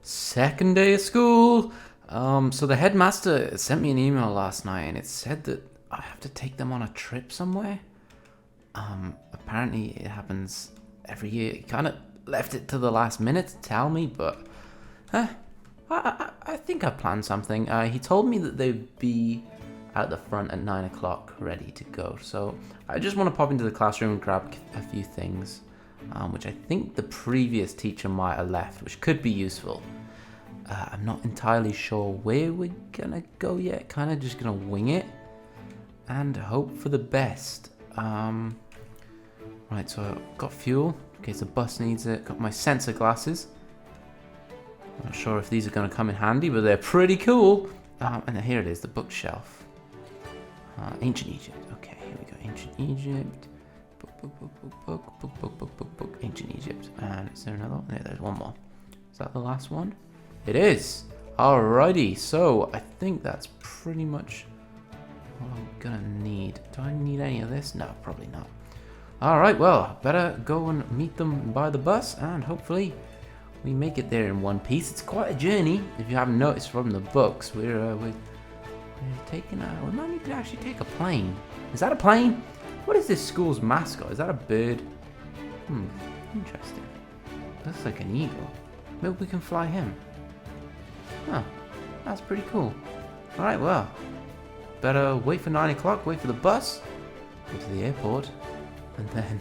Second day of school. So the headmaster sent me an email last night and it said that I have to take them on a trip somewhere. Apparently it happens every year. He kind of left it to the last minute to tell me, but I think I planned something. He told me that they'd be out the front at 9 o'clock ready to go. So I just want to pop into the classroom and grab a few things, which I think the previous teacher might have left, which could be useful. I'm not entirely sure where we're gonna go yet, kind of just gonna wing it and hope for the best. Right, so I've got fuel in case the bus needs it, got my sensor glasses. I'm not sure if these are gonna come in handy, but they're pretty cool. And then here it is, the bookshelf. Ancient Egypt, okay, here we go, Ancient Egypt. Book, Ancient Egypt. And is there another one? Yeah, there's one more. Is that the last one? It is. Alrighty, so I think that's pretty much all I'm gonna need. Do I need any of this? No, probably not. Alright, well, better go and meet them by the bus and hopefully we make it there in one piece. It's quite a journey, if you haven't noticed from the books. We're taking we might need to actually take a plane. Is that a plane? What is this school's mascot? Is that a bird? Interesting. Looks like an eagle. Maybe we can fly him. Huh, that's pretty cool. Alright, well, better wait for 9 o'clock, wait for the bus, go to the airport, and then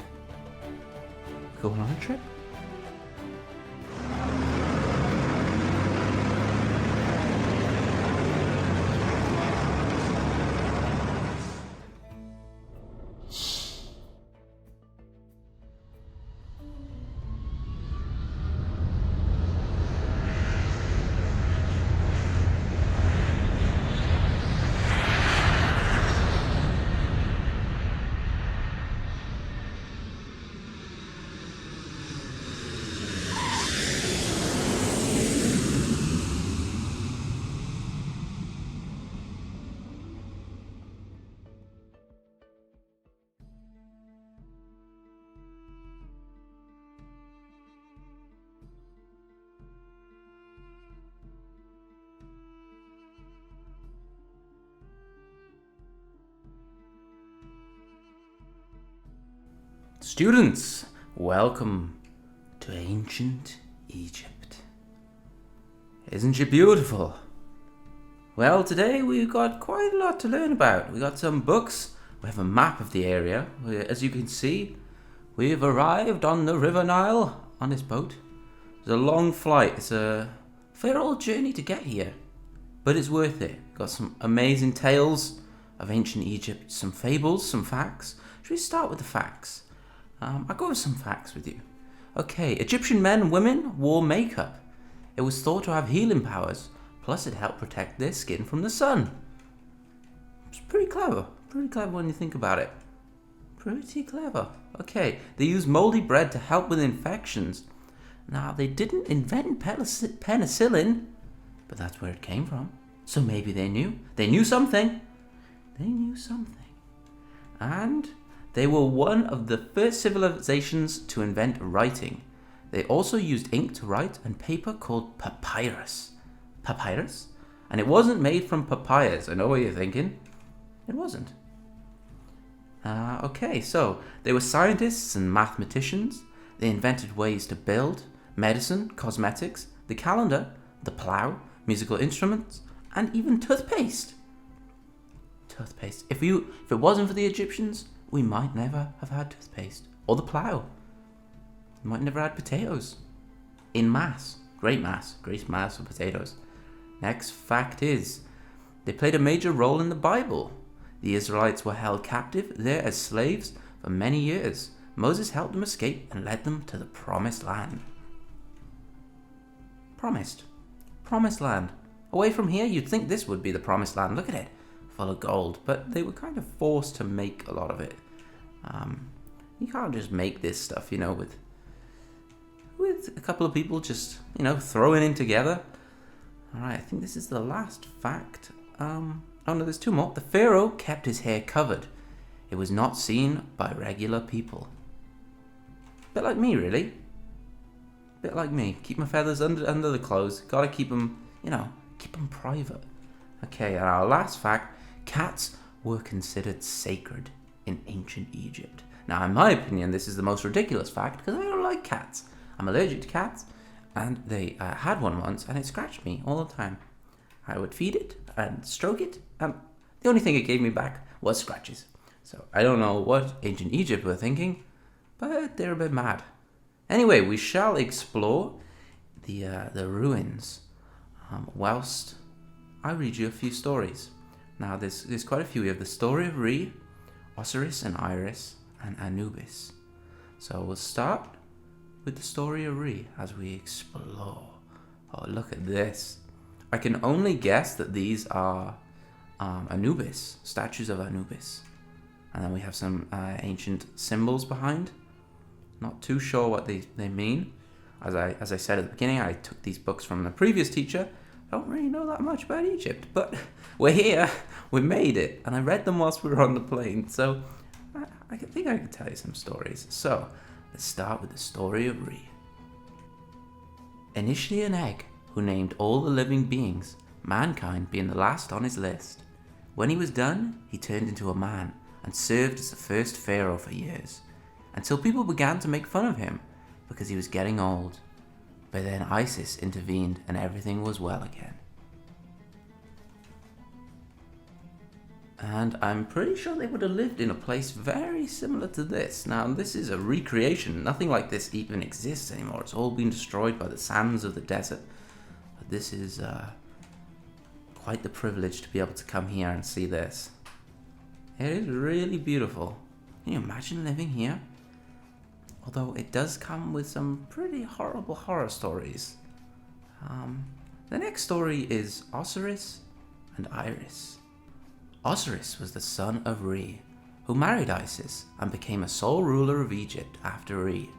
go on a trip. Students, welcome to ancient Egypt. Isn't she beautiful? Well, today we've got quite a lot to learn about. We got some books, we have a map of the area. As you can see, we've arrived on the River Nile on this boat. It's a long flight, it's a fair old journey to get here, but it's worth it. Got some amazing tales of ancient Egypt, some fables, some facts. Should we start with the facts? I'll go over some facts with you. Okay, Egyptian men and women wore makeup. It was thought to have healing powers, plus it helped protect their skin from the sun. It's pretty clever when you think about it. Pretty clever. Okay, they used moldy bread to help with infections. Now, they didn't invent penicillin, but that's where it came from. So maybe they knew. They knew something. And they were one of the first civilizations to invent writing. They also used ink to write and paper called papyrus. Papyrus? And it wasn't made from papayas. I know what you're thinking. It wasn't. Okay, so they were scientists and mathematicians. They invented ways to build, medicine, cosmetics, the calendar, the plough, musical instruments, and even toothpaste. Toothpaste. If it wasn't for the Egyptians, we might never have had toothpaste. Or the plough. We might never had potatoes. In mass. Great mass of potatoes. Next fact is, they played a major role in the Bible. The Israelites were held captive there as slaves for many years. Moses helped them escape and led them to the promised land. Promised land. Away from here, you'd think this would be the promised land. Look at it. Full of gold, but they were kind of forced to make a lot of it. You can't just make this stuff, with a couple of people just, throwing in together. Alright, I think this is the last fact. Oh no, there's two more. The pharaoh kept his hair covered. It was not seen by regular people. Bit like me, really. bit like me. Keep my feathers under the clothes. Gotta keep them, keep them private. Okay, and our last fact, cats were considered sacred in ancient Egypt. Now, in my opinion, this is the most ridiculous fact because I don't like cats. I'm allergic to cats, and they had one once, and it scratched me all the time. I would feed it and stroke it, and the only thing it gave me back was scratches. So I don't know what ancient Egypt were thinking, but they're a bit mad. Anyway, we shall explore the ruins whilst I read you a few stories. Now, there's quite a few. We have the story of Re, Osiris and Iris, and Anubis. So we'll start with the story of Re as we explore. Oh, look at this. I can only guess that these are Anubis, statues of Anubis. And then we have some ancient symbols behind. Not too sure what they mean. As I said at the beginning, I took these books from the previous teacher. I don't really know that much about Egypt, but we're here, we made it, and I read them whilst we were on the plane, so I think I could tell you some stories. So, let's start with the story of Re. Initially an egg, who named all the living beings, mankind being the last on his list. When he was done, he turned into a man, and served as the first pharaoh for years, until people began to make fun of him, because he was getting old. But then Isis intervened and everything was well again. And I'm pretty sure they would have lived in a place very similar to this. Now, this is a recreation. Nothing like this even exists anymore. It's all been destroyed by the sands of the desert. But this is quite the privilege to be able to come here and see this. It is really beautiful. Can you imagine living here? Although it does come with some pretty horrible horror stories. The next story is Osiris and Iris. Osiris was the son of Re, who married Isis and became a sole ruler of Egypt after Re.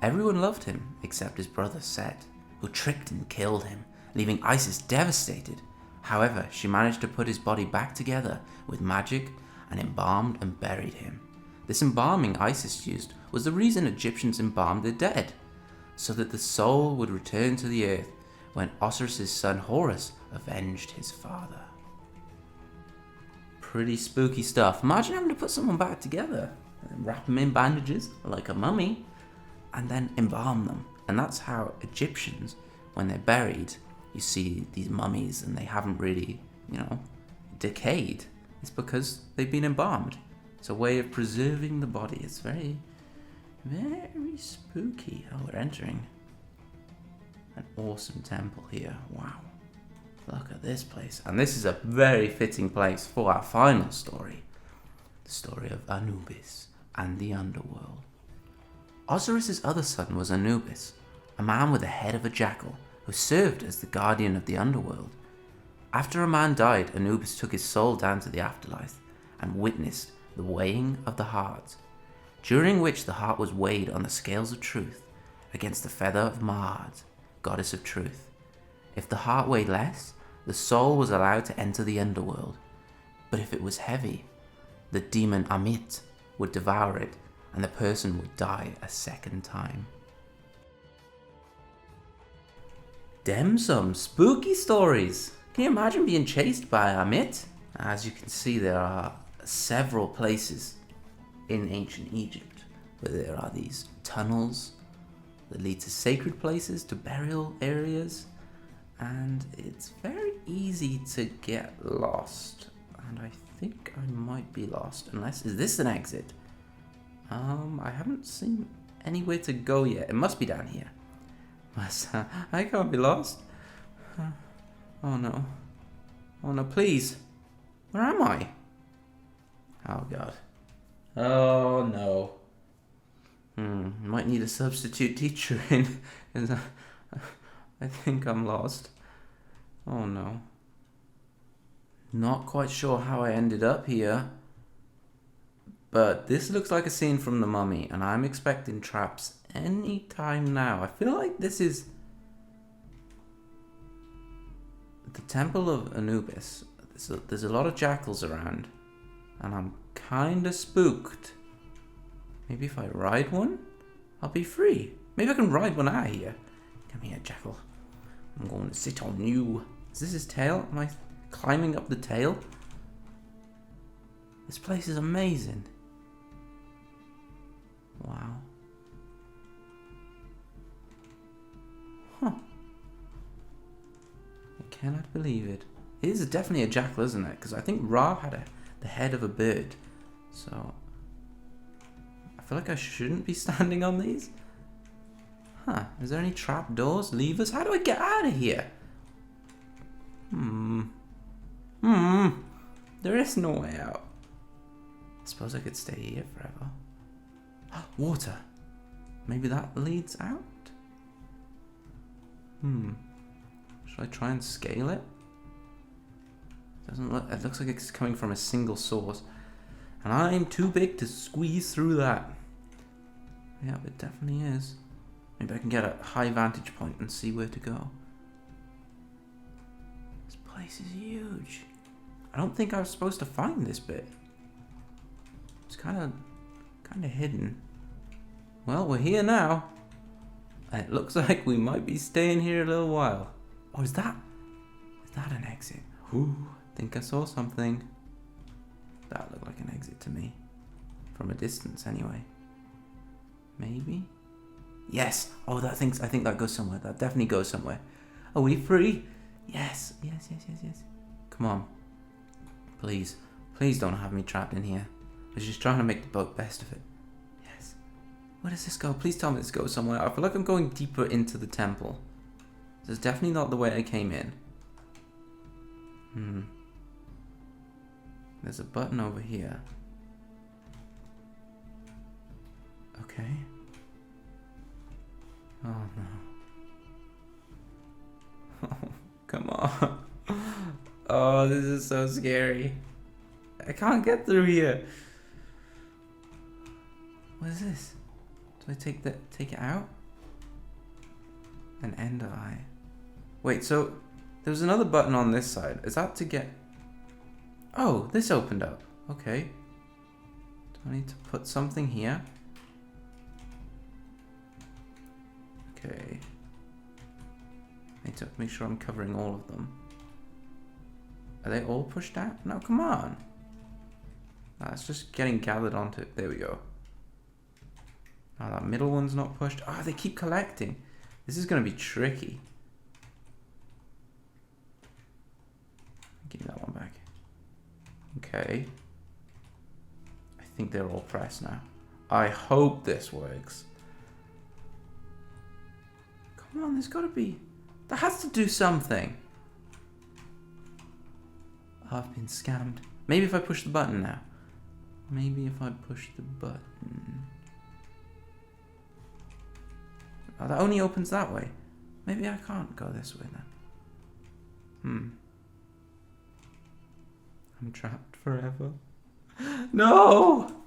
Everyone loved him except his brother Set, who tricked and killed him, leaving Isis devastated. However, she managed to put his body back together with magic and embalmed and buried him. This embalming Isis used was the reason Egyptians embalmed their dead, so that the soul would return to the earth when Osiris' son Horus avenged his father. Pretty spooky stuff. Imagine having to put someone back together, and wrap them in bandages like a mummy, and then embalm them. And that's how Egyptians, when they're buried, you see these mummies and they haven't really, decayed. It's because they've been embalmed. It's a way of preserving the body. It's very, very spooky. Oh, we're entering an awesome temple here. Wow. Look at this place. And this is a very fitting place for our final story. The story of Anubis and the Underworld. Osiris' other son was Anubis, a man with the head of a jackal who served as the guardian of the Underworld. After a man died, Anubis took his soul down to the afterlife and witnessed the weighing of the heart, during which the heart was weighed on the scales of truth against the feather of Ma'at, goddess of truth. If the heart weighed less, the soul was allowed to enter the underworld, but if it was heavy, the demon Amit would devour it and the person would die a second time. Dem some spooky stories. Can you imagine being chased by Amit? As you can see, there are several places in ancient Egypt where there are these tunnels that lead to sacred places, to burial areas, and it's very easy to get lost. And I think I might be lost, unless, is this an exit? I haven't seen anywhere to go yet. It must be down here. I can't be lost. Oh no. Oh no, please. Where am I? Oh god. Oh no. Might need a substitute teacher in. I think I'm lost. Oh no. Not quite sure how I ended up here. But this looks like a scene from The Mummy, and I'm expecting traps any time now. I feel like this is the Temple of Anubis. There's a lot of jackals around, and I'm kinda spooked. Maybe if I ride one, I'll be free. Maybe I can ride one out of here. Come here, Jackal. I'm going to sit on you. Is this his tail? Am I climbing up the tail? This place is amazing. Wow. Huh. I cannot believe it. It is definitely a jackal, isn't it? Because I think Ra had the head of a bird. So, I feel like I shouldn't be standing on these. Huh. Is there any trap doors? Levers? How do I get out of here? There is no way out. I suppose I could stay here forever. Water. Maybe that leads out? Should I try and scale it? Doesn't look. It looks like it's coming from a single source. And I'm too big to squeeze through that. Yeah, it definitely is. Maybe I can get a high vantage point and see where to go. This place is huge. I don't think I was supposed to find this bit. It's kind of hidden. Well, we're here now. And it looks like we might be staying here a little while. Oh, is that an exit? Ooh, I think I saw something. That looked like an exit to me. From a distance, anyway. Maybe? Yes! Oh, I think that goes somewhere. That definitely goes somewhere. Are we free? Yes. Yes. Come on. Please. Please don't have me trapped in here. I was just trying to make the boat best of it. Yes. Where does this go? Please tell me this goes somewhere. I feel like I'm going deeper into the temple. This is definitely not the way I came in. There's a button over here. Okay. Oh no. Oh, come on. Oh, this is so scary. I can't get through here. What is this? Do I take it out? An end eye. Wait, so there was another button on this side. Is that to get... Oh, this opened up. Okay. Do I need to put something here? Okay. I need to make sure I'm covering all of them. Are they all pushed out? No, come on. It's just getting gathered onto it. There we go. Oh, that middle one's not pushed. Oh, they keep collecting. This is going to be tricky. Give me that one back. Okay. I think they're all pressed now. I hope this works. Come on, there's got to be... That has to do something. Oh, I've been scammed. Maybe if I push the button now. Maybe if I push the button. Oh, that only opens that way. Maybe I can't go this way then. I'm trapped forever. No!